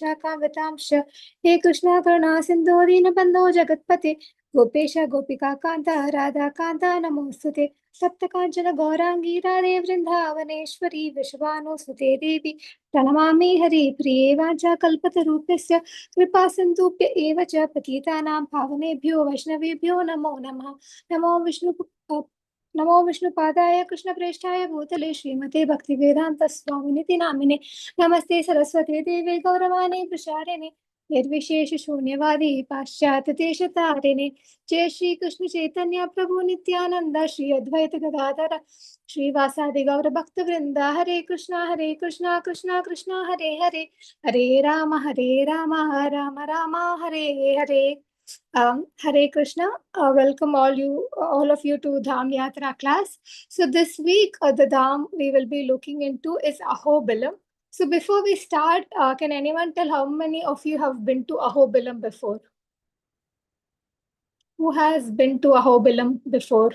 शाकावतांश हे कृष्ण करुणा सिंधु दीनबंधो जगत्पते गोपेश गोपिका कांता राधा कांता नमोस्तुते सप्त कांचन गौरांगी राधे वृंदावनेश्वरी विश्वानुसुते देवी प्रणमामि हरिप्रिये वाञ्छाकल्पतरुभ्यश्च कृपा सिन्धुभ्य एव च पतितानां पावनेभ्यो वैष्णवेभ्यो नमो नमः नमो विष्णुपादाय कृष्णप्रेष्ठाय भूतले श्रीमते भक्तिवेदांत स्वामिनिति नामिने नमस्ते सरस्वती देवे गौरवाणी प्रचारिणे निर्विशेष शून्यवादी पाश्चात्य देशतारिणे जय श्री कृष्ण चैतन्य प्रभु नित्यानंद श्री अद्वैत गदाधर श्रीवासादि गौर भक्त वृंद हरे Krishna Krishna Krishna Hare Hare Hare Ram Ram Ram Hare Hare Hare Krishna. Welcome all of you to Dham Yatra class. So this week, the Dham we will be looking into is Ahobilam. So before we start, can anyone tell how many of you have been to Ahobilam before? Who has been to Ahobilam before?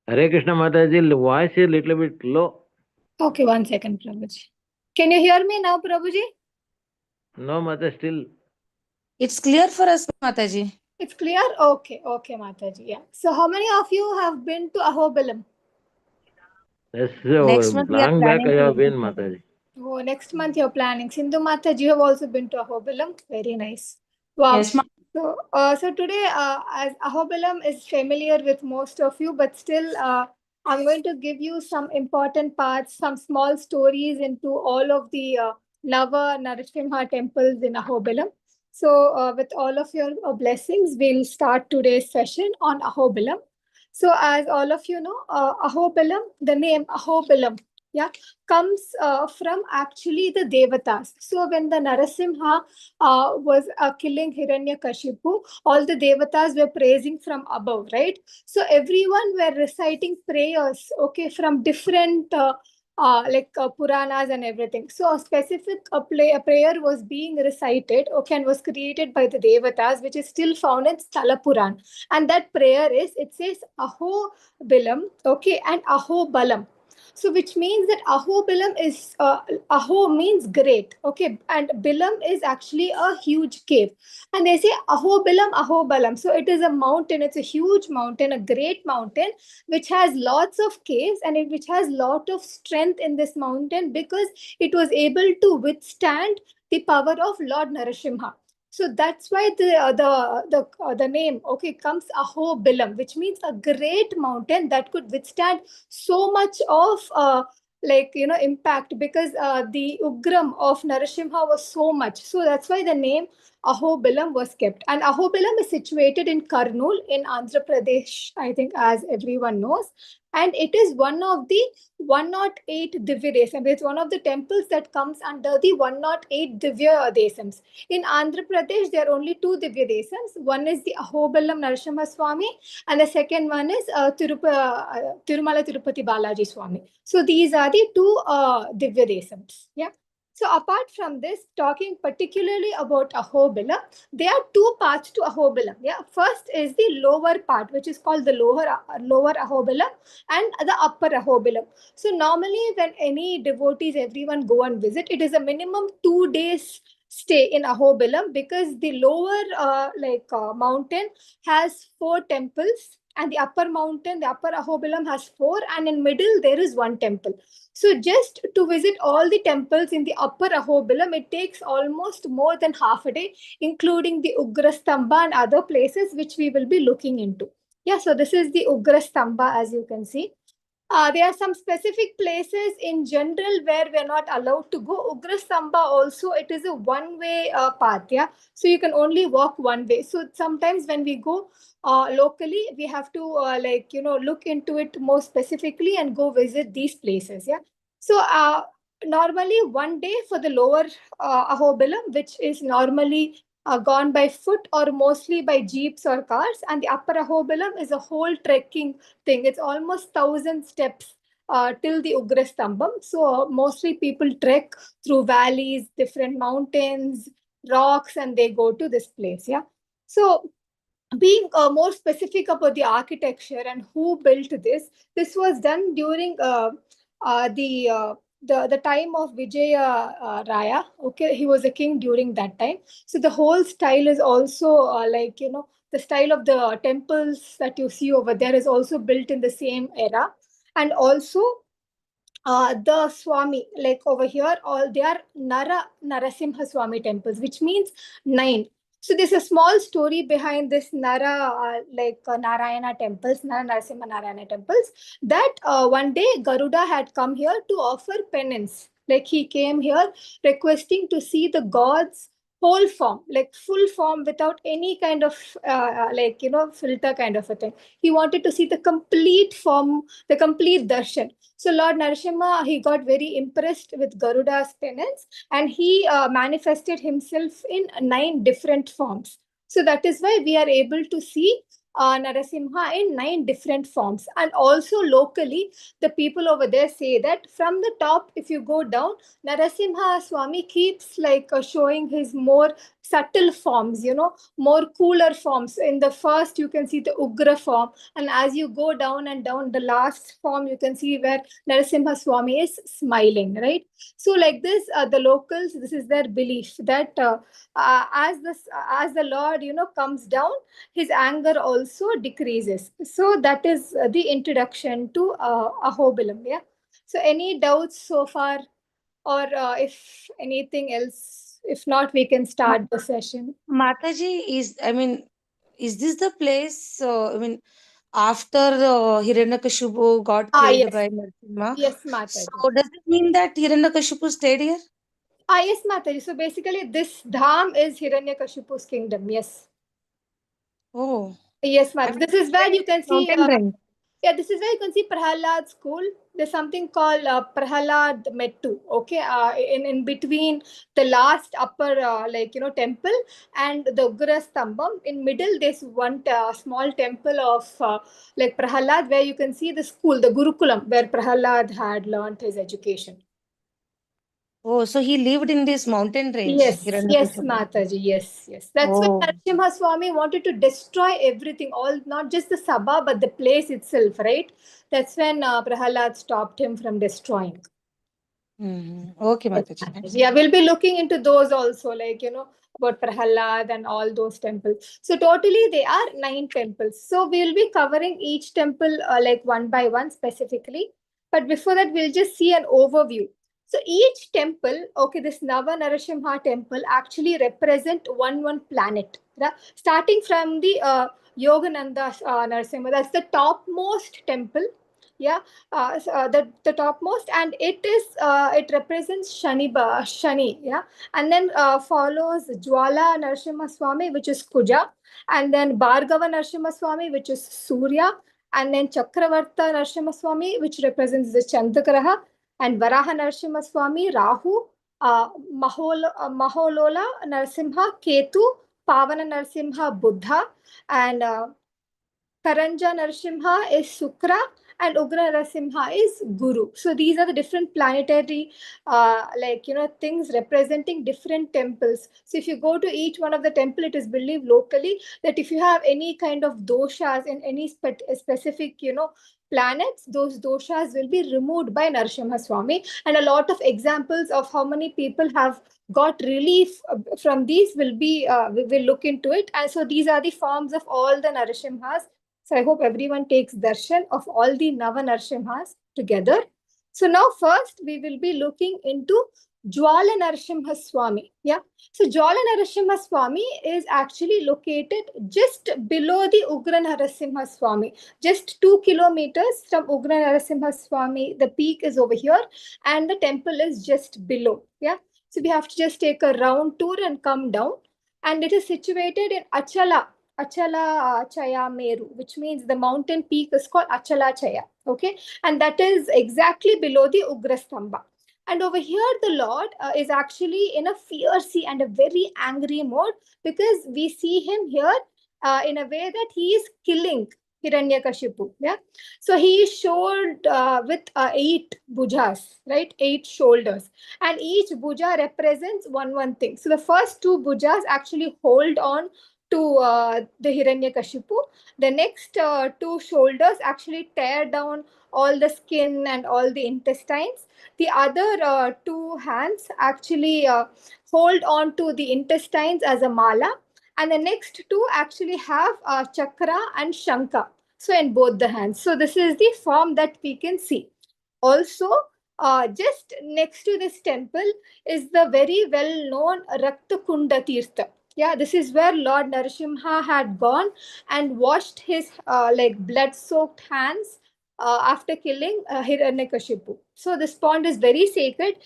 Hare Krishna Mataji, voice is a little bit low. Okay, 1 second, Prabhuji. Can you hear me now, Prabhuji? No, Mata, still. It's clear for us, Mataji. It's clear? Okay, Mataji. Yeah. So how many of you have been to Ahobilam? Yes, Next month we are long back I planning to have been, visit. Mataji. Oh, next month you're planning. Sindhu Mataji, you have also been to Ahobilam. Very nice. Wow. Yes, ma'am. So today, as Ahobilam is familiar with most of you, but still, I'm going to give you some important parts, some small stories into all of the Nava Narasimha temples in Ahobilam. So, with all of your blessings, we'll start today's session on Ahobilam. So, as all of you know, Ahobilam, the name Ahobilam, yeah, comes from actually the Devatas. So, when the Narasimha was killing Hiranyakashipu, all the Devatas were praising from above, right? So, everyone were reciting prayers, okay, from different Puranas and everything. So a specific a prayer was being recited, okay, and was created by the Devatas, which is still found in Sthala Puran. And that prayer is, it says Aho Bilam, okay, and Aho Balam. So which means that Ahobilam is, Aho means great, okay, and Bilam is actually a huge cave. And they say Ahobilam, Ahobalam. So it is a mountain, it's a huge mountain, a great mountain, which has lots of caves and which has lot of strength in this mountain because it was able to withstand the power of Lord Narasimha. So that's why the name, okay, comes Ahobilam, which means a great mountain that could withstand so much of impact, because the ugram of Narasimha was so much. So that's why the name Ahobilam was kept. And Ahobilam is situated in Kurnool in Andhra Pradesh, I think, as everyone knows. And it is one of the 108 Divya Desams. It's one of the temples that comes under the 108 Divya Desams. In Andhra Pradesh, there are only two Divya Desams. One is the Ahobilam Narasimha Swami, and the second one is Tirumala Tirupati Balaji Swami. So these are the two Divya Desams. Yeah. So apart from this, talking particularly about Ahobilam, there are two parts to Ahobilam. Yeah. First is the lower part, which is called the lower Ahobilam, and the upper Ahobilam. So normally when any devotees, everyone go and visit, it is a minimum 2 days stay in Ahobilam, because the lower mountain has 4 temples, and the upper mountain, the upper Ahobilam, has 4, and in middle there is one temple. So just to visit all the temples in the upper Ahobilam, it takes almost more than half a day, including the Ugrastamba and other places which we will be looking into. Yeah, so this is the Ugrastamba, as you can see. There are some specific places in general where we're not allowed to go. Ugrastamba also, it is a one-way path, yeah. So you can only walk one way. So sometimes when we go locally, we have to look into it more specifically and go visit these places, yeah. So normally one day for the lower Ahobilam, which is normally gone by foot or mostly by jeeps or cars, and the upper Ahobilam is a whole trekking thing. It's almost 1,000 steps till the Ugrastambam. So mostly people trek through valleys, different mountains, rocks, and they go to this place. Yeah. So being more specific about the architecture and who built this was done during the the time of Vijaya Raya. Okay, he was a king during that time. So the whole style is also like, the style of the temples that you see over there is also built in the same era. And also the Swami, like over here, all they are Narasimha Swami temples, which means nine. So there's a small story behind this Narayana temples, Nara Narasimha Narayana temples. That one day Garuda had come here to offer penance. Like he came here requesting to see the gods whole form, like full form, without any kind of filter kind of a thing. He wanted to see the complete form, the complete darshan. So Lord Narasimha, he got very impressed with Garuda's penance, and he manifested himself in nine different forms. So that is why we are able to see Narasimha in nine different forms. And also locally, the people over there say that from the top, if you go down, Narasimha Swami keeps like showing his more subtle forms, more cooler forms. In the first, you can see the Ugra form, and as you go down and down, the last form you can see where Narasimha Swami is smiling, right? So, like this, the locals, this is their belief that as the Lord, comes down, his anger also decreases. So that is the introduction to Ahobilam. Yeah. So, any doubts so far, or if anything else? If not, we can Ma- start the session. Mataji, is this the place? After Hiranyakashipu got killed Yes, by Narasimha, yes, so Mataji. does it mean that Hiranyakashipu stayed here? Yes, Mataji. So basically, this Dham is Hiranyakashipu's kingdom. Yes. Oh, Yes, I Mataji. mean, This is where you can see, mountain range. this is where you can see Prahalad's school. There's something called Prahalad Mettu. Okay. In between the last upper, temple and the Ugra Stambam. In middle, there's one small temple of like Prahalad, where you can see the school, the Gurukulam, where Prahalad had learned his education. Oh, so he lived in this mountain range, Yes, yes, Hiranyakashipu. Mataji. Yes, yes. That's why Oh. Narasimha Swami wanted to destroy everything, all not just the Sabha, but the place itself, right? That's when Prahalad stopped him from destroying. Okay, Yes, Mataji. Thanks. Mataji. Yeah, we'll be looking into those also, like, about Prahalad and all those temples. So, totally, they are nine temples. So, we'll be covering each temple like one by one specifically. But before that, we'll just see an overview. So, each temple, okay, this Nava Narasimha temple actually represent one planet. Yeah? Starting from the Yogananda Narasimha, that's the topmost temple. Yeah, the topmost, and it represents Shani, yeah. And then follows Jwala Narasimha Swami, which is Kuja, and then Bhargava Narasimha Swami, which is Surya, and then Chakravarta Narasimha Swami, which represents the Chandragraha, and Varaha Narasimha Swami, Rahu, Maholola Narasimha, Ketu, Pavana Narasimha, Buddha, and Karanja Narasimha is Sukra, and Ugra Narasimha is Guru. So these are the different planetary, things representing different temples. So if you go to each one of the temple, it is believed locally that if you have any kind of doshas in any specific, planets, those doshas will be removed by Narasimha Swami. And a lot of examples of how many people have got relief from these will be, we will look into it. And so these are the forms of all the Narasimhas. So I hope everyone takes darshan of all the Nava Narasimhas together. So now first we will be looking into Jwala Narasimha Swami. Yeah. So Jwala Narasimha Swami is actually located just below the Ugra Narasimha Swami. Just 2 kilometers from Ugra Narasimha Swami. The peak is over here and the temple is just below. Yeah. So we have to just take a round tour and come down. And it is situated in Achala Chaya Meru, which means the mountain peak is called Achala Chaya. Okay, and that is exactly below the Ugrastamba. And over here, the Lord is actually in a fierce and a very angry mode, because we see him here in a way that he is killing Hiranyakashipu. Yeah, so he is showed with 8 bhujas, right? 8 shoulders, and each bhuja represents one thing. So the first 2 bhujas actually hold on to the Hiranyakashipu. The next two shoulders actually tear down all the skin and all the intestines. The other two hands actually hold on to the intestines as a mala. And the next two actually have chakra and shanka. So in both the hands. So this is the form that we can see. Also, just next to this temple is the very well known Raktakunda Tirtha. Yeah, this is where Lord Narasimha had gone and washed his like blood soaked hands after killing Hiranyakashipu. So this pond is very sacred.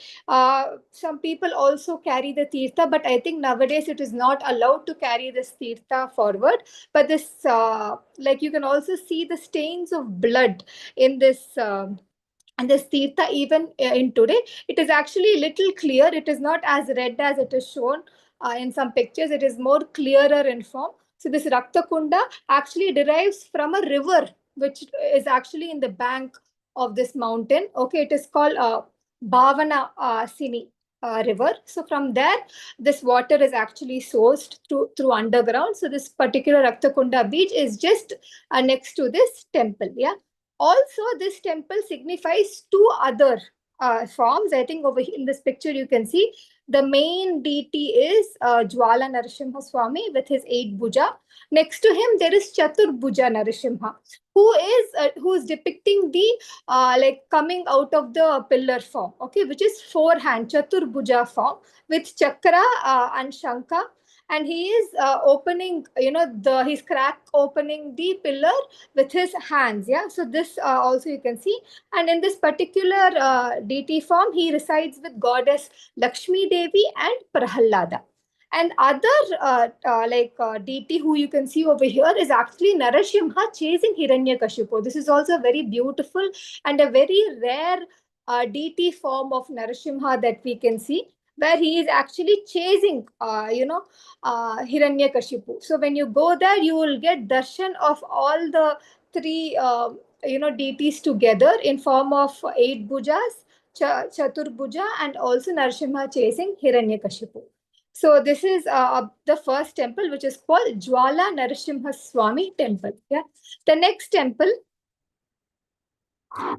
Some people also carry the tirtha, but I think nowadays it is not allowed to carry this tirtha forward. But this, like you can also see the stains of blood in this. And this tirtha, even in today, it is actually little clear. It is not as red as it is shown in some pictures. It is more clearer in form. So this Rakta Kunda actually derives from a river, which is actually in the bank of this mountain. Okay, it is called Bhavana Sini river. So from there, this water is actually sourced through underground. So this particular Rakta Kunda beach is just next to this temple. Yeah. Also, this temple signifies two other forms. I think over here in this picture you can see the main deity is Jwala Narasimha Swami with his 8 bhuja. Next to him there is Chatur Bhuja Narasimha, who is depicting the like coming out of the pillar form. Okay, which is 4 hand Chatur Bhuja form with chakra and shanka, and he is opening, he's crack opening the pillar with his hands. Yeah, so this also you can see. And in this particular deity form, he resides with goddess Lakshmi Devi and Prahalada. And other deity who you can see over here is actually Narasimha chasing Hiranyakashipu. This is also a very beautiful and a very rare deity form of Narasimha that we can see, where he is actually chasing Hiranyakashipu. So when you go there, you will get darshan of all the three deities together in form of 8 bhujas, Chatur Bhuja, and also Narasimha chasing Hiranyakashipu. So this is the first temple, which is called Jwala Narasimha Swami Temple. Yeah. The next temple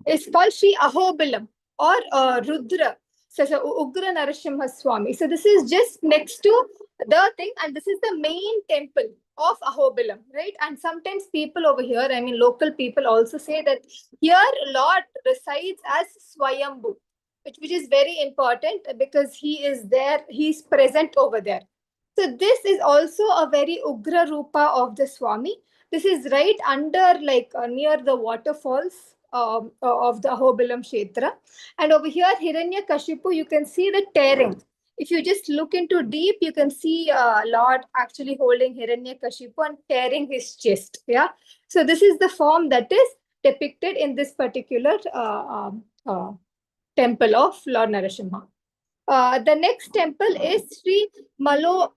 is called Sri Ahobilam or Rudra. So Ugra Narasimha Swami. So this is just next to the thing, and this is the main temple of Ahobilam, right? And sometimes people over here, I mean, local people also say that here Lord resides as Swayambhu, which is very important because he is there, he's present over there. So this is also a very Ugra Rupa of the Swami. This is right under, like near the waterfalls of the Ahobilam Kshetra. And over here, Hiranyakashipu, you can see the tearing. If you just look into deep, you can see Lord actually holding Hiranyakashipu and tearing his chest. Yeah. So this is the form that is depicted in this particular temple of Lord Narasimha. The next temple is Sri Malo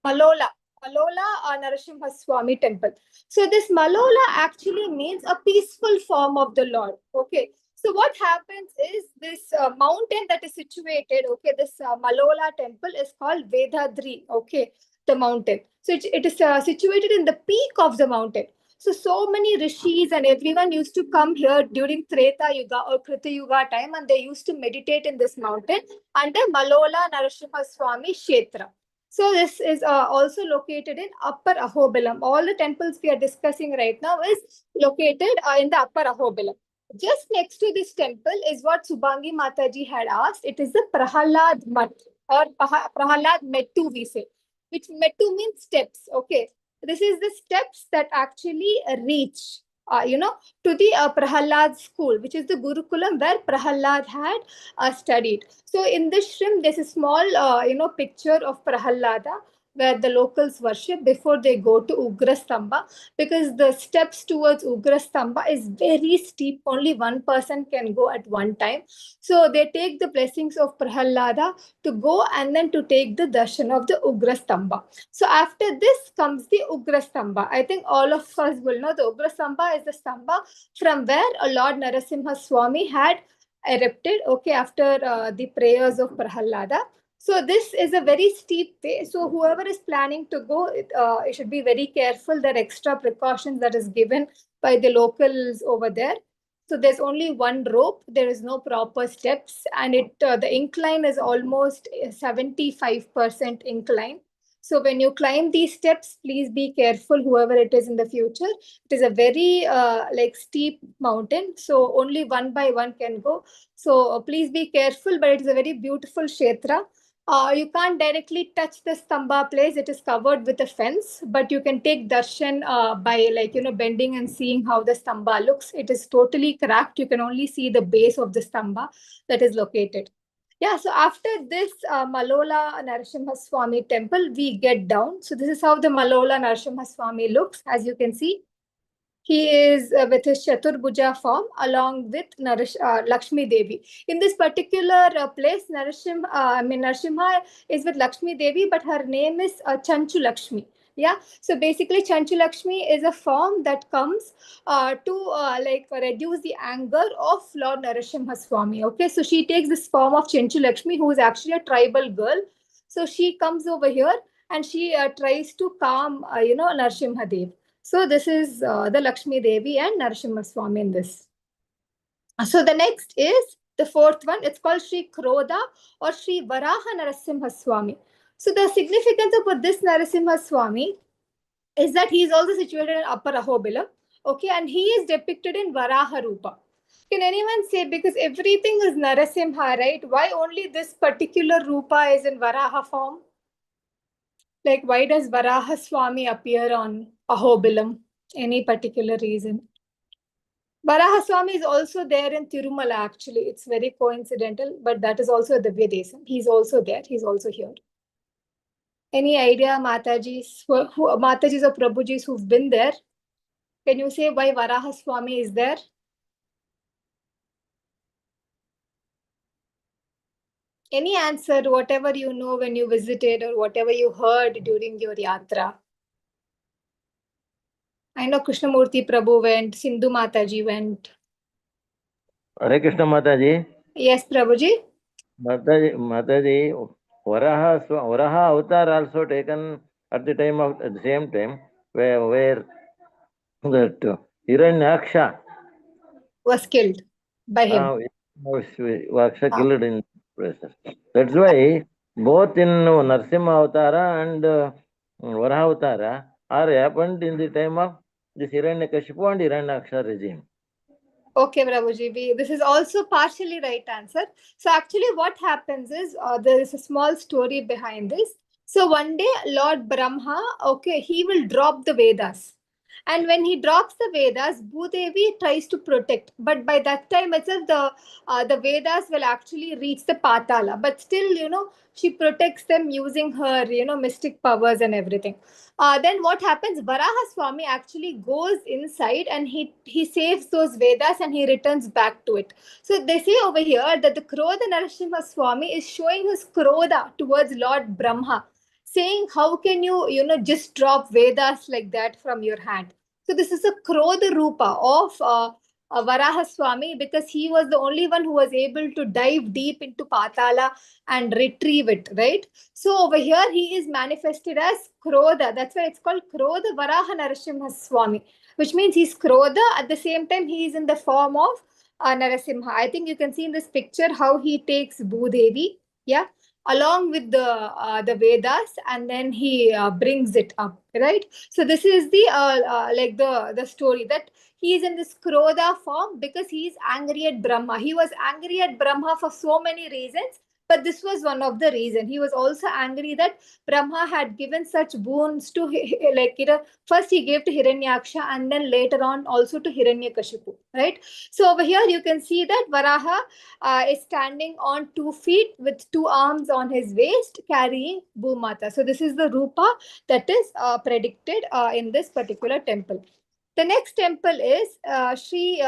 Malola. Malola Narasimha Swami temple. So this Malola actually means a peaceful form of the Lord. Okay. So what happens is this mountain that is situated, okay, this Malola temple is called Vedadri, okay, the mountain. So it is situated in the peak of the mountain. So many rishis and everyone used to come here during Treta Yuga or Krita Yuga time, and they used to meditate in this mountain under Malola Narasimha Swami Kshetra. So this is also located in Upper Ahobilam. All the temples we are discussing right now is located in the Upper Ahobilam. Just next to this temple is what Subhangi Mataji had asked. It is the Prahalad Mat or Prahalad Mettu, we say, which Mettu means steps. Okay. This is the steps that actually reach, to the Prahalad school, which is the Gurukulam where Prahalad had studied. So in this shrimp, there's a small, picture of Prahalada where the locals worship before they go to Ugra Stamba, because the steps towards Ugra Stamba is very steep. Only one person can go at one time. So they take the blessings of Prahalada to go and then to take the darshan of the Ugra Stamba. So after this comes the Ugra Stamba. I think all of us will know the Ugra Stamba is the Stamba from where Lord Narasimha Swami had erupted, okay, after the prayers of Prahalada. So this is a very steep way. So whoever is planning to go, it should be very careful. There are extra precautions that is given by the locals over there. So there's only one rope. There is no proper steps, and the incline is almost 75% incline. So when you climb these steps, please be careful. Whoever it is in the future, it is a very like steep mountain. So only one by one can go. So please be careful. But it is a very beautiful kshetra. You can't directly touch the stamba place. It is covered with a fence, but you can take darshan by bending and seeing how the stamba looks. It is totally cracked. You can only see the base of the stamba that is located. Yeah, so after this Malola Narasimha Swami temple, we get down. So this is how the Malola Narasimha Swami looks, as you can see. He is with his Chaturbhuja form along with Lakshmi Devi. In this particular place, Narasimha is with Lakshmi Devi, but her name is Chanchu Lakshmi. Yeah, so basically, Chanchu Lakshmi is a form that comes to reduce the anger of Lord Narasimha Swami. Okay, so she takes this form of Chanchu Lakshmi, who is actually a tribal girl. So she comes over here and she tries to calm, Narasimha Dev. So this is the Lakshmi Devi and Narasimha Swami in this. So the next is the fourth one. It's called Sri Krodha or Sri Varaha Narasimha Swami. So the significance of this Narasimha Swami is that he is also situated in Upper Ahobilam. Okay, and he is depicted in Varaha Rupa. Can anyone say, because everything is Narasimha, right? Why only this particular Rupa is in Varaha form? Like, why does Varaha Swami appear on Ahobilam? Any particular reason? Varaha Swami is also there in Tirumala, actually. It's very coincidental, but that is also the Vedesam. He's also there. He's also here. Any idea, Matajis, Matajis or Prabhujis who've been there? Can you say why Varaha Swami is there? Any answer, whatever you know when you visited or whatever you heard during your yatra? I know Krishnamurti Prabhu went, Sindhu Mataji went. Hare Krishna Mataji. Yes, Prabhuji. Mataji, Varaha avatar also taken at the same time, where that Hiranyaksha Was killed by him. was killed in places. That's why both in Narsimha Avatara and Varaha Avatara are happened in the time of the Hiranyakashipu and Hiranyaksha regime. Okay, Prabhuji, this is also partially right answer. So actually what happens is there is a small story behind this. So one day Lord Brahma, okay, he will drop the Vedas. And when he drops the Vedas, Bhudevi tries to protect. But by that time itself, the Vedas will actually reach the Patala. But still, she protects them using her, mystic powers and everything. Then what happens? Varaha Swami actually goes inside and he saves those Vedas and he returns back to it. So they say over here that the Krodha Narasimha Swami is showing his Krodha towards Lord Brahma, saying, how can you, just drop Vedas like that from your hand? So this is a Krodha Rupa of Varaha Swami, because he was the only one who was able to dive deep into Patala and retrieve it, right? So over here, he is manifested as Krodha. That's why it's called Krodha Varaha Narasimha Swami, which means he's Krodha. At the same time, he is in the form of Narasimha. I think you can see in this picture how he takes Bhudevi, yeah, along with the Vedas, and then he brings it up, right? So this is the story that he is in this Krodha form because he is angry at Brahma. He was angry at Brahma for so many reasons, but this was one of the reasons. He was also angry that Brahma had given such boons to, first he gave to Hiranyaksha and then later on also to Hiranyakashipu, right? So over here you can see that Varaha is standing on 2 feet with 2 arms on his waist carrying Bhumata. So this is the Rupa that is predicted in this particular temple. The next temple is Sri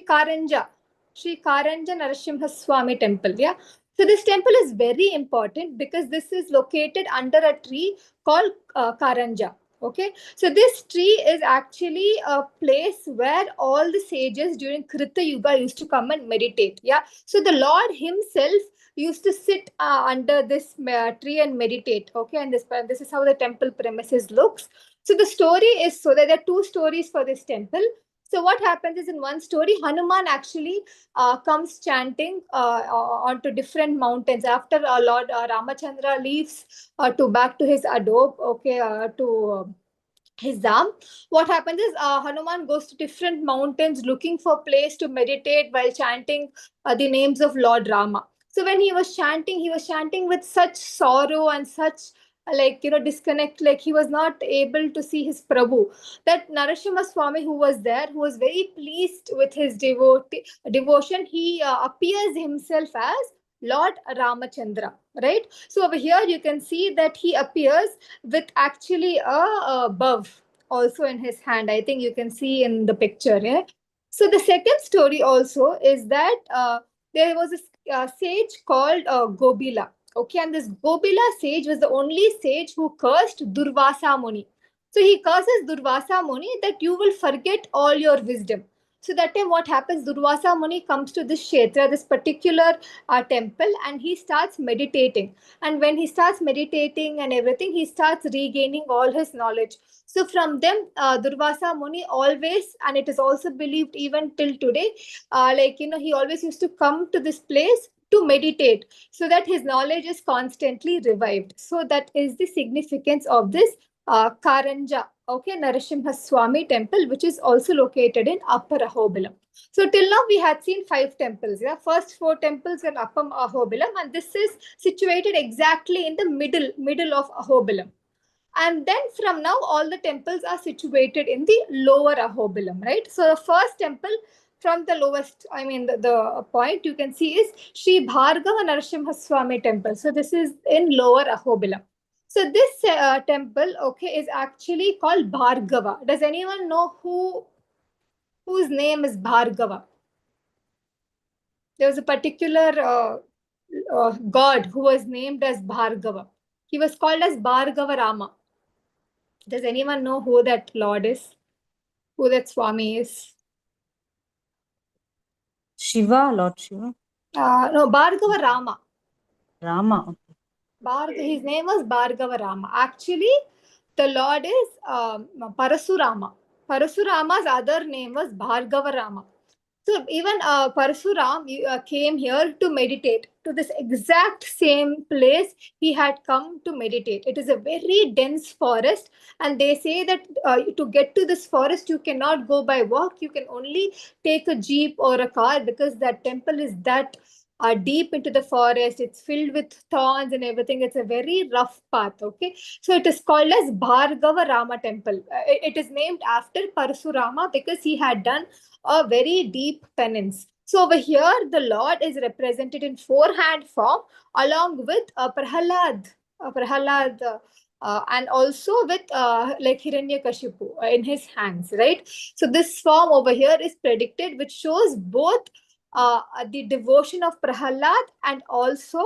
Karanja, Sri Karanja Narasimha Swami temple. Yeah. So this temple is very important because this is located under a tree called Karanja. Okay. So this tree is actually a place where all the sages during Krita Yuga used to come and meditate. Yeah. So the Lord himself used to sit under this tree and meditate. Okay, and this is how the temple premises looks. So the story is so that there are two stories for this temple. So what happens is, in one story, Hanuman actually comes chanting onto different mountains after Lord Ramachandra leaves to back to his adobe. Okay, to his Dham. What happens is Hanuman goes to different mountains looking for place to meditate while chanting the names of Lord Rama. So when he was chanting with such sorrow and such disconnect, like he was not able to see his Prabhu. That Narasimha Swami, who was there, who was very pleased with his devotion, he appears himself as Lord Ramachandra, right? So over here you can see that he appears with actually a bow also in his hand. I think you can see in the picture. Yeah. So the second story also is that there was a sage called Gobila. Okay, and this Gobila sage was the only sage who cursed Durvasa Muni. So he curses Durvasa Muni that you will forget all your wisdom. So that time, what happens? Durvasa Muni comes to this kshetra, this particular temple, and he starts meditating. And when he starts meditating and everything, he starts regaining all his knowledge. So from them, Durvasa Muni always, and it is also believed even till today, he always used to come to this place to meditate so that his knowledge is constantly revived. So that is the significance of this Karanja, okay, Narasimha Swami temple, which is also located in Upper Ahobilam. So till now we had seen 5 temples. Yeah, first 4 temples in Upper Ahobilam, and this is situated exactly in the middle of Ahobilam. And then from now, all the temples are situated in the lower Ahobilam, right? So the first temple from the lowest, I mean, the point you can see is Sri Bhargava Narasimha Swami temple. So this is in lower Ahobilam. So this temple, okay, is actually called Bhargava. Does anyone know whose name is Bhargava? There was a particular god who was named as Bhargava. He was called as Bhargava Rama. Does anyone know who that Lord is? Who that Swami is? Shiva, Lord Shiva. No, Bhargava Rama. Rama. His name was Bhargava Rama. Actually, the Lord is Parasurama. Parasurama's other name was Bhargava Rama. So even Parasuram came here to meditate to this exact same place he had come to meditate. It is a very dense forest, and they say that to get to this forest, you cannot go by walk. You can only take a jeep or a car because that temple is that deep into the forest. It's filled with thorns and everything. It's a very rough path. Okay, so it is called as Bhargava Rama temple. It is named after Parasurama because he had done a very deep penance. So over here, the Lord is represented in four-hand form along with Prahalad, and also with like Hiranyakashipu in his hands, right? So this form over here is predicted, which shows both the devotion of Prahalad and also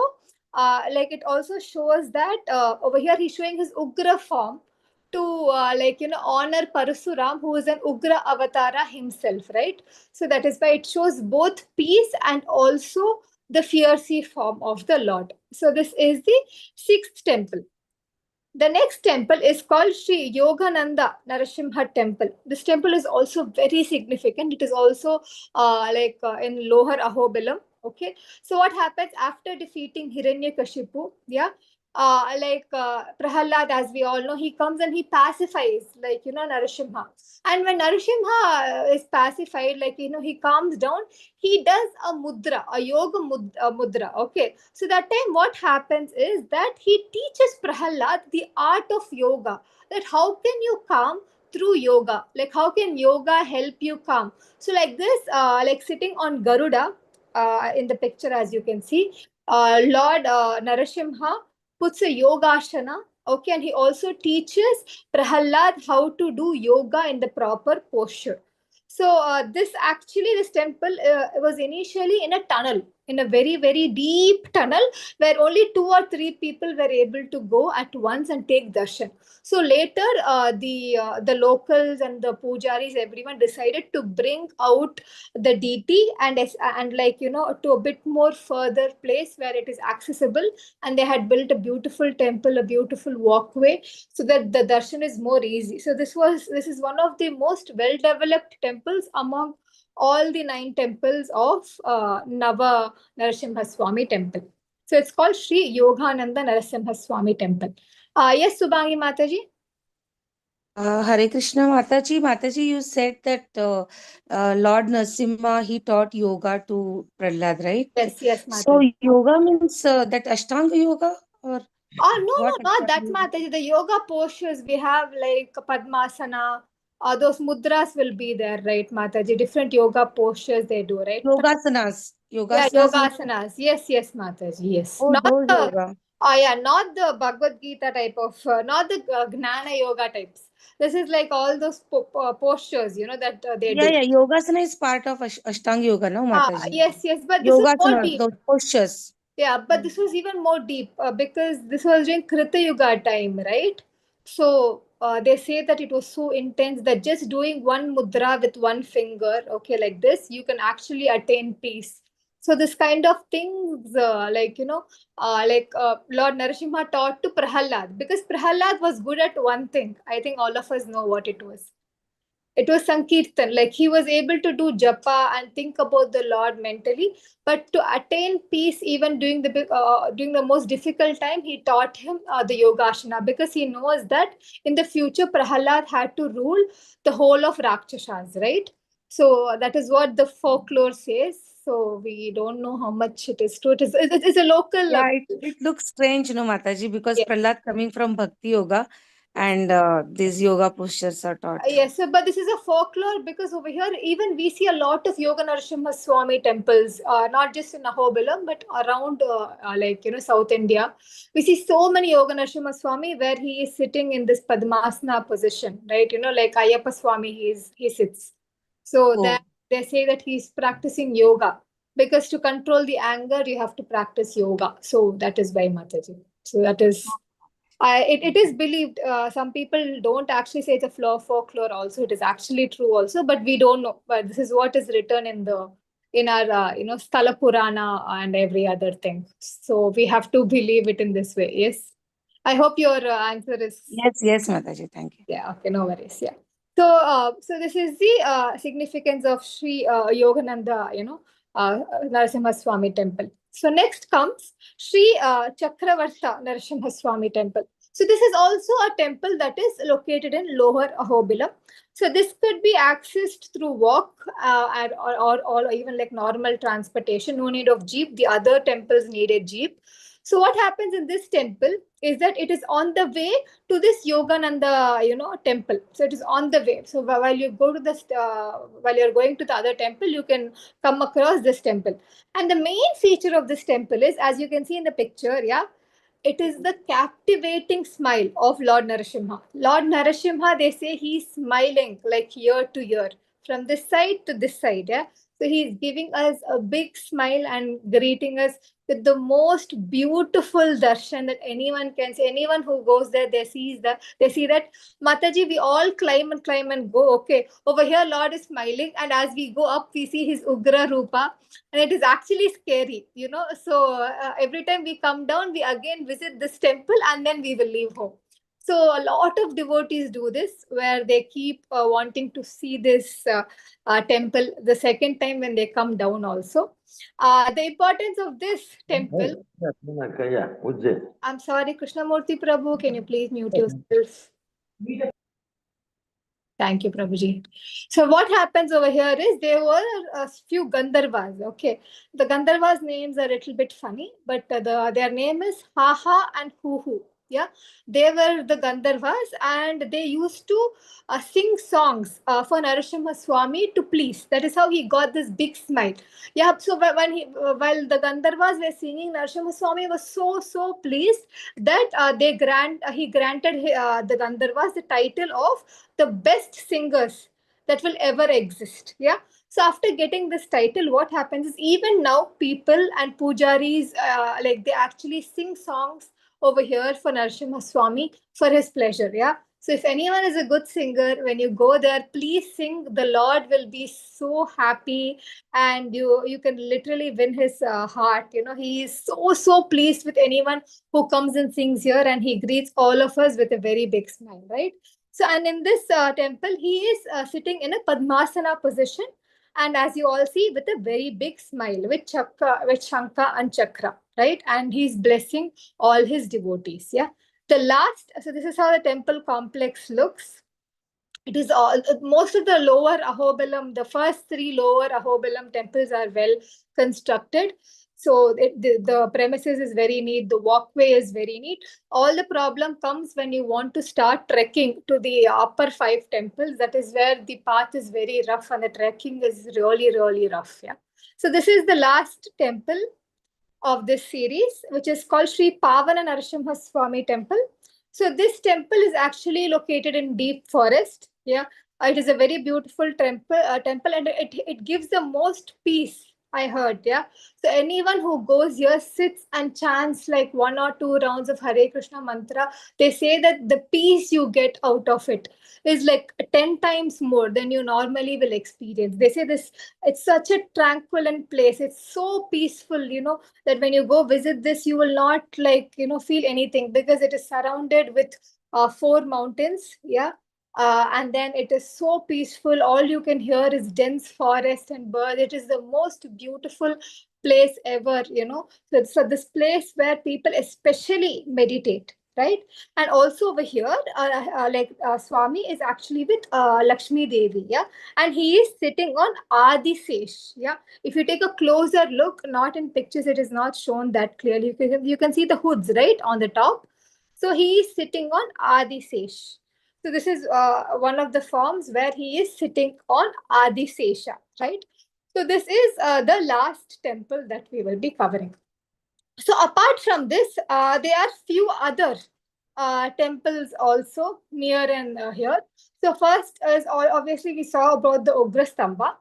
like it also shows that over here he's showing his Ugra form to honor Parasuram, who is an Ugra Avatara himself, right? So that is why it shows both peace and also the fierce form of the Lord. So this is the 6th temple. The next temple is called Sri Yogananda Narasimha Temple. This temple is also very significant. It is also in Lower Ahobilam. Okay, so what happens after defeating Hiranyakashipu? Yeah, Prahalad, as we all know, he comes and he pacifies, Narasimha. And when Narasimha is pacified, he calms down, he does a mudra, a yoga mudra. Okay, so that time what happens is that he teaches Prahalad the art of yoga. That how can you calm through yoga? Like how can yoga help you calm? So like this, like sitting on Garuda, in the picture as you can see, Lord Narasimha puts a yoga ashana. Okay, and he also teaches Prahalad how to do yoga in the proper posture. So this temple was initially in a tunnel. in a very, very deep tunnel where only 2 or 3 people were able to go at once and take darshan. So later, the locals and the pujaris, everyone decided to bring out the deity and like to a bit more further place where it is accessible, and they had built a beautiful temple, a beautiful walkway, so that the darshan is more easy. So this is one of the most well developed temples among all the 9 temples of Nava Narasimha Swami temple. So it's called Sri Yogananda Narasimha Swami temple. Yes, Subhangi Mataji. Hare Krishna Mataji. Mataji, you said that Lord Narasimha, he taught yoga to Prahlad, right? Yes, yes, So Mataji. yoga means that Ashtanga yoga, or No, what no, not that exactly? Mataji. The yoga postures we have like Padmasana, those mudras will be there, right, Mataji? Different yoga postures they do, right? Yogasanas. Yeah, Yogasanas means, yogasanas. Yes, yes, Mataji. Yes. oh, Not those the yoga. yeah, not the Bhagavad Gita type of, not the Gnana yoga types. This is like all those postures, that they Yeah, do. yeah. Yogasana is part of Ashtanga yoga, no, Mataji? Yes, yes, but this is more Yogasanas, deep. those postures. Yeah, but this was even more deep because this was during Krita Yuga time, right? So they say that it was so intense that just doing one mudra with one finger, okay, like this, you can actually attain peace. So this kind of things, Lord Narasimha taught to Prahalad, because Prahalad was good at one thing. I think all of us know what it was. It was Sankirtan, like he was able to do japa and think about the Lord mentally. But to attain peace, even during the most difficult time, he taught him the Yogashana, because he knows that in the future Prahalad had to rule the whole of Rakshasas, right? So that is what the folklore says. So we don't know how much it is true. It's a local. Yeah, it looks strange, no, Mataji, because Yeah. Prahlad coming from Bhakti Yoga and these yoga postures are taught. Yes, so, but this is a folklore because over here, even we see a lot of Yoga Narasimha Swami temples, not just in Ahobilam, but around South India. We see so many Yoga Narasimha Swami where he is sitting in this Padmasana position, right? Like Ayyappa Swami, he sits. So that Oh, they say that he's practicing yoga, because to control the anger, you have to practice yoga. So that is why Mataji. So that is it is believed. Some people don't actually say it's a folklore. Also, it is actually true. Also, but we don't know. But this is what is written in our Sthala Purana and every other thing. So we have to believe it in this way. Yes. I hope your answer is yes, yes, Mataji. Thank you. yeah, okay, no worries. Yeah. So this is the significance of Sri Yogananda, Narasimha Swami temple. So next comes Sri Chakravarta Narasimha Swami temple. So this is also a temple that is located in Lower Ahobilam. So this could be accessed through walk or even like normal transportation. No need of jeep. The other temples needed jeep. So what happens in this temple is that it is on the way to this Yogananda, temple. So it is on the way. So while you go to while you're going to the other temple, you can come across this temple. And the main feature of this temple is, as you can see in the picture, yeah, it is the captivating smile of Lord Narasimha. Lord Narasimha, they say he's smiling like year to year, from this side to this side. Yeah. So he's giving us a big smile and greeting us with the most beautiful darshan that anyone can see. Anyone who goes there, they see that Mataji, we all climb and go. Okay. Over here, Lord is smiling, and as we go up, we see his Ugra Rupa, and it is actually scary. So every time we come down, we again visit this temple and then we will leave home. So a lot of devotees do this, where they keep wanting to see this temple the second time when they come down also. The importance of this temple. Yeah, Ujjain. I'm sorry, Krishnamurti Prabhu, can you please mute yourself? Thank you, Prabhuji. So what happens over here is there were a few Gandharvas. Okay, the Gandharvas' names are a little bit funny, but their name is Haha and Huhu. Yeah, they were the Gandharvas, and they used to sing songs for Narasimha Swami to please. That is how he got this big smile. Yeah, so while the Gandharvas were singing, Narasimha Swami was so pleased that he granted the Gandharvas the title of the best singers that will ever exist. Yeah. So after getting this title, what happens is even now people and pujaris, like they actually sing songs over here for Narasimha Swami for his pleasure. Yeah. So if anyone is a good singer, when you go there, please sing. The Lord will be so happy, and you can literally win his heart. He is so pleased with anyone who comes and sings here, and he greets all of us with a very big smile, right? So, and in this temple, he is sitting in a Padmasana position, and as you all see, with a very big smile, with Shankha and Chakra, right? And he's blessing all his devotees. Yeah. So this is how the temple complex looks. It is all most of the lower Ahobilam, the first three lower Ahobilam temples are well constructed. So the premises is very neat, the walkway is very neat. All the problem comes when you want to start trekking to the upper five temples. That is where the path is very rough and the trekking is really rough. Yeah. So this is the last temple of this series, which is called Sri Pavana Narasimha Swami Temple. So this temple is actually located in deep forest. Yeah, it is a very beautiful temple, and it gives the most peace. I heard. Yeah, so anyone who goes here sits and chants like 1 or 2 rounds of Hare Krishna mantra. They say that the peace you get out of it is like 10 times more than you normally will experience. They say this. It's such a tranquil and place. It's so peaceful. That when you go visit this, you will not like feel anything because it is surrounded with four mountains. Yeah. And then it is so peaceful. All you can hear is dense forest and birds. It is the most beautiful place ever. So this place where people especially meditate, right? And also over here, Swami is actually with Lakshmi Devi. Yeah. And he is sitting on Adi Sesh. Yeah. If you take a closer look, not in pictures, it is not shown that clearly. You can see the hoods, right, on the top. So he is sitting on Adi Sesh. So this is one of the forms where he is sitting on Adi Sesha, right? So this is the last temple that we will be covering. So apart from this, there are few other temples also near and here. So first is obviously we saw about the Ugra Stamba.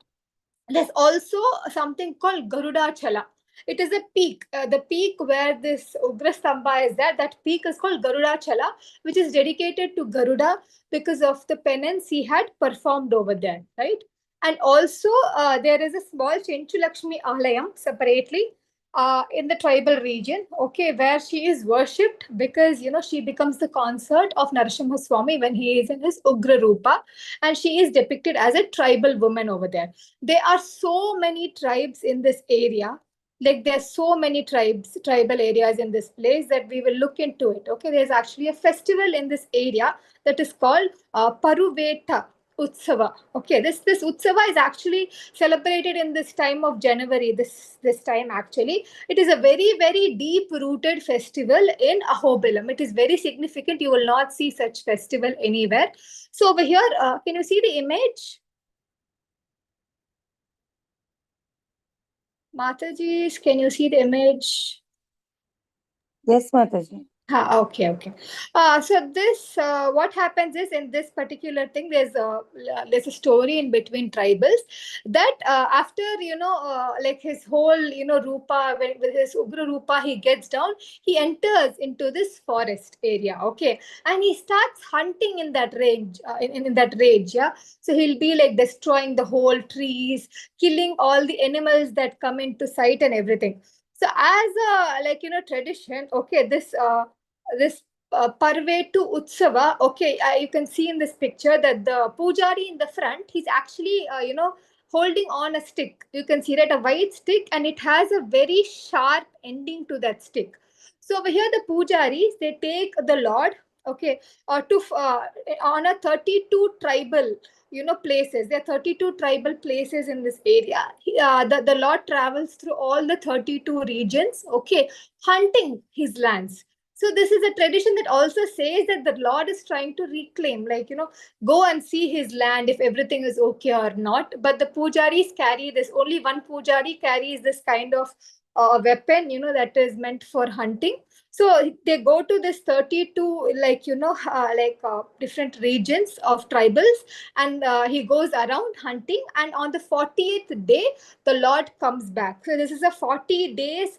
There's also something called Garudachala. It is a peak. The peak where this Ugra Stamba is there, that peak is called Garudachala, which is dedicated to Garuda because of the penance he had performed over there, right? And also, there is a small Chenchu Lakshmi Alayam separately in the tribal region, okay, where she is worshipped because, she becomes the consort of Narasimha Swami when he is in his Ugra Rupa, and she is depicted as a tribal woman over there. There are so many tribes in this area. Like there's so many tribal areas in this place that we will look into it. Okay, there's actually a festival in this area that is called Paruveta Utsava. Okay, this Utsava is actually celebrated in this time of January. This time actually, it is a very deep rooted festival in Ahobilam. It is very significant. You will not see such festival anywhere. So over here, can you see the image? Mataji, can you see the image? Yes, Mataji. Okay. So this, what happens is in this particular thing, there's a story in between tribals that after like his whole Rupa with his Ugra Rupa, he gets down, he enters into this forest area, okay, and he starts hunting in that range, in that rage, yeah. So he'll be like destroying the whole trees, killing all the animals that come into sight and everything. So as a tradition, okay, this Parvetu Utsava, okay, you can see in this picture that the pujari in the front, he's actually, holding on a stick. You can see that a white stick, and it has a very sharp ending to that stick. So over here, the pujaris, they take the Lord, okay, to on a 32 tribal, places. There are 32 tribal places in this area. The Lord travels through all the 32 regions, okay, hunting his lands. So this is a tradition that also says that the Lord is trying to reclaim, like, go and see his land if everything is okay or not. But the pujaris carry this, only one pujari carries this kind of a weapon, that is meant for hunting. So they go to this 32, different regions of tribals, and he goes around hunting. And on the 40th day, the Lord comes back. So this is a 40 days,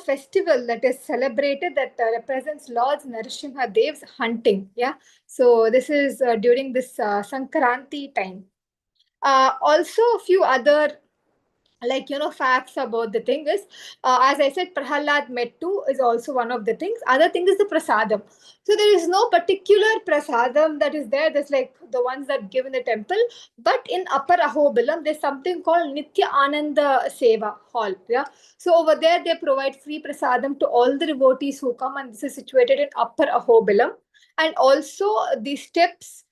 festival that is celebrated, that represents Lord's Narsimha Dev's hunting. Yeah. So this is during this Sankranti time. Also, a few other facts about the thing is, as I said, Prahalad Mettu is also one of the things. Other thing is the prasadam. So there is no particular prasadam that is there. There's like the ones that give in the temple, but in Upper Ahobilam there's something called Nitya Ananda Seva Hall. Yeah. So over there they provide free prasadam to all the devotees who come, and this is situated in Upper Ahobilam. And also the steps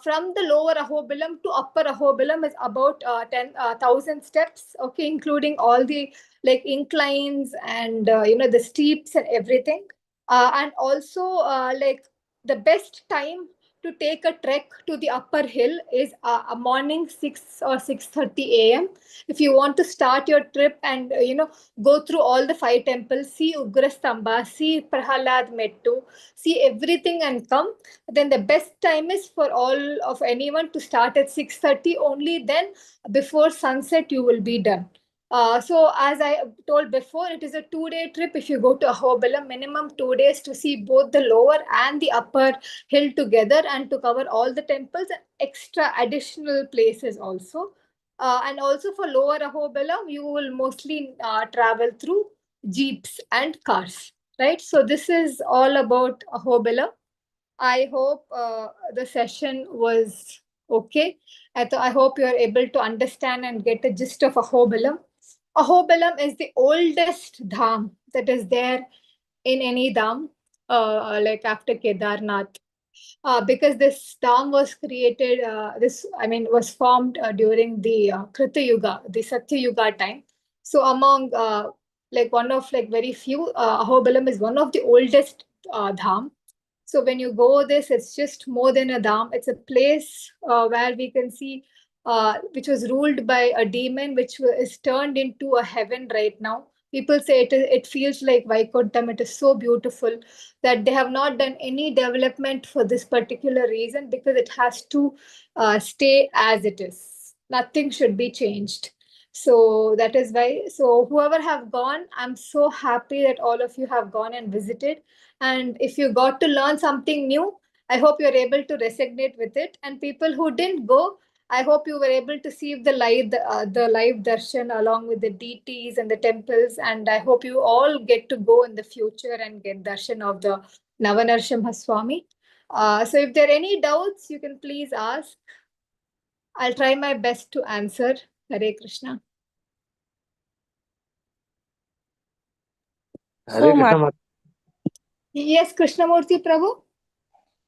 from the lower Ahobilam to upper Ahobilam is about 10,000 steps, okay, including all the like inclines and the steeps and everything. And also the best time to take a trek to the upper hill is a morning 6 or 6:30 a.m. If you want to start your trip and go through all the five temples, see Ugrastamba, see Prahalad Mettu, see everything and come, then the best time is for all of anyone to start at 6:30. Only then, before sunset, you will be done. So as I told before, it is a 2-day trip. If you go to Ahobilam, minimum 2 days to see both the lower and the upper hill together, and to cover all the temples and extra additional places also. And also for lower Ahobilam, you will mostly travel through jeeps and cars, right? So this is all about Ahobilam. I hope the session was okay. I hope you are able to understand and get a gist of Ahobilam. Ahobilam is the oldest dham that is there in any dham, like after Kedarnath. Because this dham was created, was formed during the Krita Yuga, the Satya Yuga time. So among one of like very few, Ahobilam is one of the oldest dham. So when you go this, it's just more than a dam. It's a place where we can see, which was ruled by a demon, which is turned into a heaven right now. People say it feels like Vaikuntham. It is so beautiful that they have not done any development for this particular reason, because it has to stay as it is. Nothing should be changed. So that is why. So whoever have gone, I'm so happy that all of you have gone and visited. And if you got to learn something new, I hope you're able to resonate with it. And people who didn't go, I hope you were able to see the live darshan along with the deities and the temples. And I hope you all get to go in the future and get darshan of the Navanarsimha Swami. So if there are any doubts, you can please ask. I'll try my best to answer. Hare Krishna. Hare So, Krishna Yes, Krishnamurti Prabhu.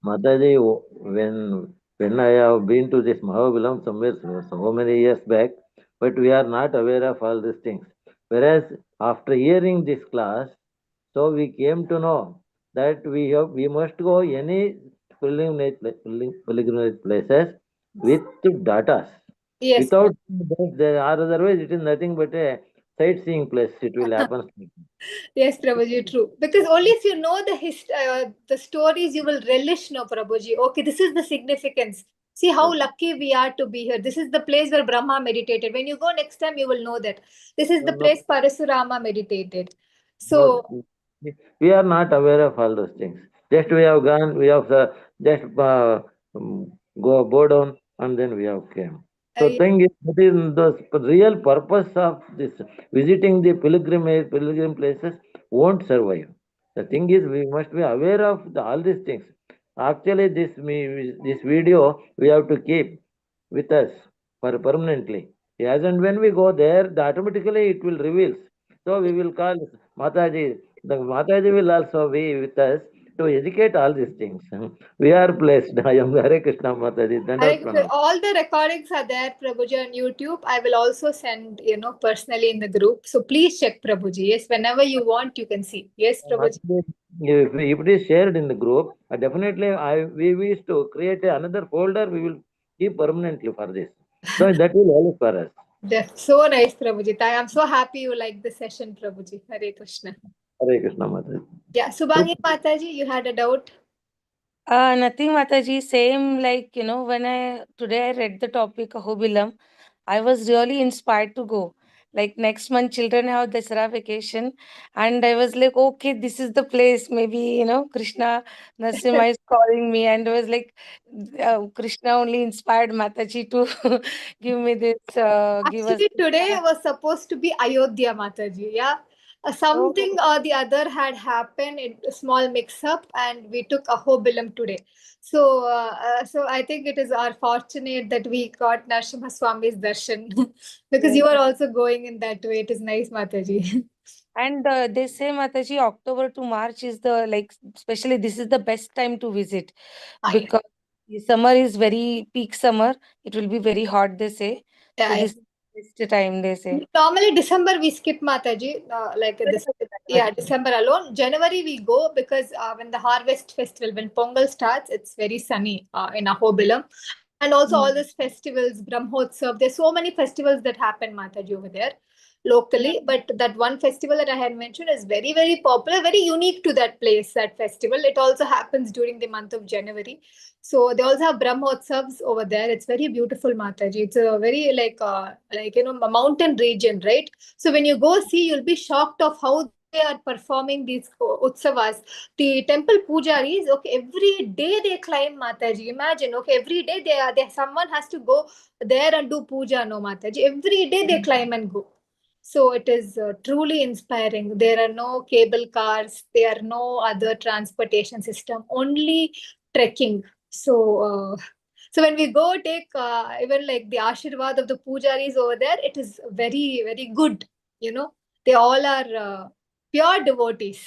Mataji, when I have been to this Mahavilam somewhere so many years back, but we are not aware of all these things. Whereas after hearing this class, so we came to know that we must go any pilgrimage places with datas. Yes, Without Prabhu. that, or otherwise it is nothing but a sightseeing place. It will happen. Yes, Prabhuji, true. Because only if you know the stories, you will relish, no, Prabhuji. Okay, this is the significance. See how lucky we are to be here. This is the place where Brahma meditated. When you go next time, you will know that. This is the No, place Parasurama meditated. no, So, we are not aware of all those things. Just we have gone, we have just go down, and then we have came. So uh, thing is, that is the real purpose of this visiting the pilgrim places won't survive. The thing is, we must be aware of all these things. Actually, this video we have to keep with us for permanently. As and when we go there, automatically it will reveal. So we will call Mataji. The Mataji will also be with us to educate all these things. We are blessed. I am Hare Krishna Mataji. Dandavat Pranam. all the recordings are there, Prabhuji, on YouTube. I will also send, personally in the group. So please check, Prabhuji. Yes, whenever you want, you can see. Yes, Prabhuji. If it is shared in the group, definitely we wish to create another folder. We will keep permanently for this. So that will help for us. That's so nice, Prabhuji. I'm so happy you like the session, Prabhuji. Hare Krishna. Hare Krishna Mataji. Yeah, Subhangi Mataji, you had a doubt? Nothing, Mataji. Same like, when today I read the topic Ahobilam, I was really inspired to go. Like next month, children have Dasara vacation, and I was like, okay, this is the place. Maybe, Krishna Narasimha is calling me, and I was like, Krishna only inspired Mataji to give me this, give us Actually, this today chance. was supposed to be Ayodhya Mataji. Yeah, Oh, something or the other had happened. A small mix-up, and we took Ahobilam today. So I think it is our fortunate that we got Narasimha Swami's darshan because yes. you are also going in that way. It is nice, Mataji. And they say, Mataji, October to March is the like, especially this is the best time to visit I because the summer is very peak summer. It will be very hot, they say. So yeah. this is the best time, they say. Normally, December we skip Mataji, like this. Yeah, December alone. January we go because when the harvest festival, when Pongal starts, it's very sunny in Ahobilam. And also all these Mm. festivals, Brahmotsav, there's so many festivals that happen, Mataji, over there Yeah. locally. But that one festival that I had mentioned is very, very popular, very unique to that place, that festival. It also happens during the month of January. So they also have Brahmotsavs over there. It's very beautiful, Mataji. It's a very a mountain region, right? So when you go see, you'll be shocked of how they are performing these utsavas. The temple pujaris, okay, every day they climb, Mataji. Imagine, okay, every day someone has to go there and do puja, no, Mataji. Every day they climb and go. So it is truly inspiring. There are no cable cars. There are no other transportation system. Only trekking. So when we go take even like the Ashirwad of the pujaris over there, it is very, very good. You know, they all are pure devotees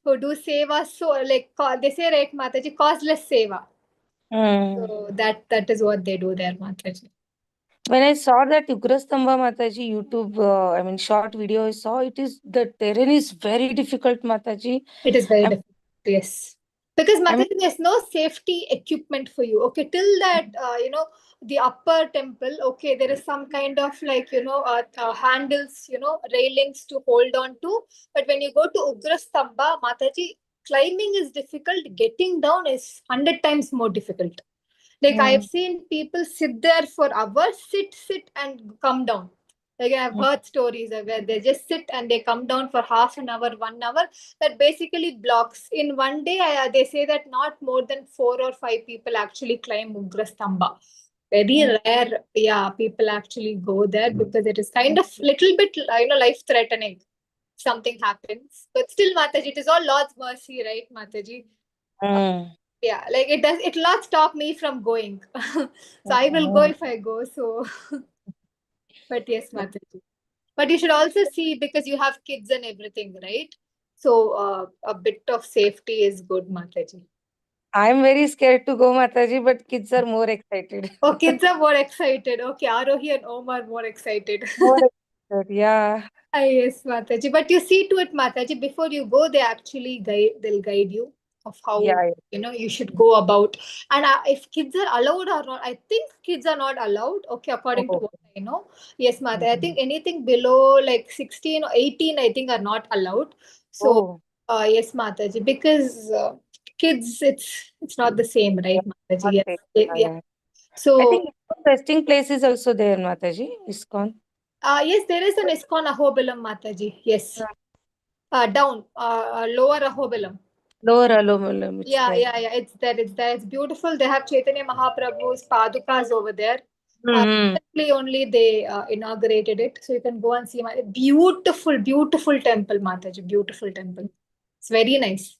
who do seva. So like they say, right, Mataji, causeless seva. Mm. So that is what they do there, Mataji. When I saw that Ugrastamba Mataji YouTube, I mean, short video I saw, it is the terrain is very difficult, Mataji. It is very I difficult, yes. Because I mean, Mataji, there's no safety equipment for you. Okay, till that, the upper temple, okay, there is some kind of like, handles, railings to hold on to. But when you go to Ugrastamba, Mataji, climbing is difficult. Getting down is 100 times more difficult. Like I've mm, seen people sit there for hours, sit, and come down. Like I've mm, heard stories of where they just sit and they come down for half an hour, 1 hour. That basically blocks. In one day, they say that not more than 4 or 5 people actually climb Ugrastamba. Very mm, rare, yeah, people actually go there because it is kind of little bit, life threatening. Something happens, but still, Mataji, it is all Lord's mercy, right, Mataji? mm, Yeah, like it'll not stop me from going. So I will go mm. if I go. So but yes, Mataji. But you should also see because you have kids and everything, right? So a bit of safety is good, Mataji. I'm very scared to go, Mataji, but kids are more excited. Oh, kids are more excited. Okay, Arohi and Om are more excited. More excited, yeah. Ah, yes, Mataji. But you see to it, Mataji, before you go, they'll guide you of Yeah, how, you should go about. And if kids are allowed or not, I think kids are not allowed. Okay, yeah. according to Oh, what I know. Yes, Mataji. I mhm. think anything below like 16 or 18, I think are not allowed. So, Oh, yes, Mataji, because kids, it's not the same, yeah. right, Mataji? Not Yes. safe. Yeah, Yeah. yeah. I So, think ISKCON resting place is also there, Mataji. ISKCON. yes, there is an ISKCON Ahobilam, Mataji. Yes. Down, lower Ahobilam. Lower Alomulam, it's Yeah, there. yeah, yeah. It's there. It's there. It's beautiful. They have Chaitanya Mahaprabhu's padukas over there. Mm-hmm. Recently only they inaugurated it, so you can go and see my beautiful, beautiful temple, Mataji. Beautiful temple. It's very nice.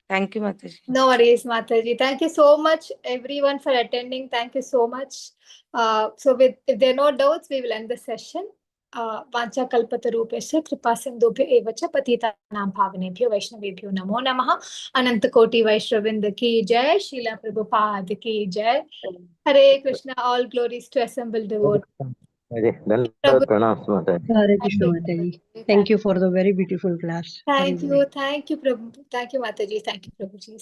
Thank you, Mataji. No worries, Mataji. Thank you so much, everyone, for attending. Thank you so much. So, if there are no doubts, we will end the session. वाञ्छा कल्पतरूपेश्च कृपा सिन्धुभ्य एव च पतितानां पावनेभ्यो वैष्णवेभ्यो नमो नमः अनंत कोटि वैष्णवृंद की जय शीला प्रभुपाद की जय हरे Krishna all glories to assembled devotees धन्यवाद प्रभु प्रणाम Mataji. Hare thank Krishna you Mataji. Prabhuji. Thank you for the very beautiful class. Hari Bol. Thank you Prabhu, thank you Mataji, thank you Prabhuji.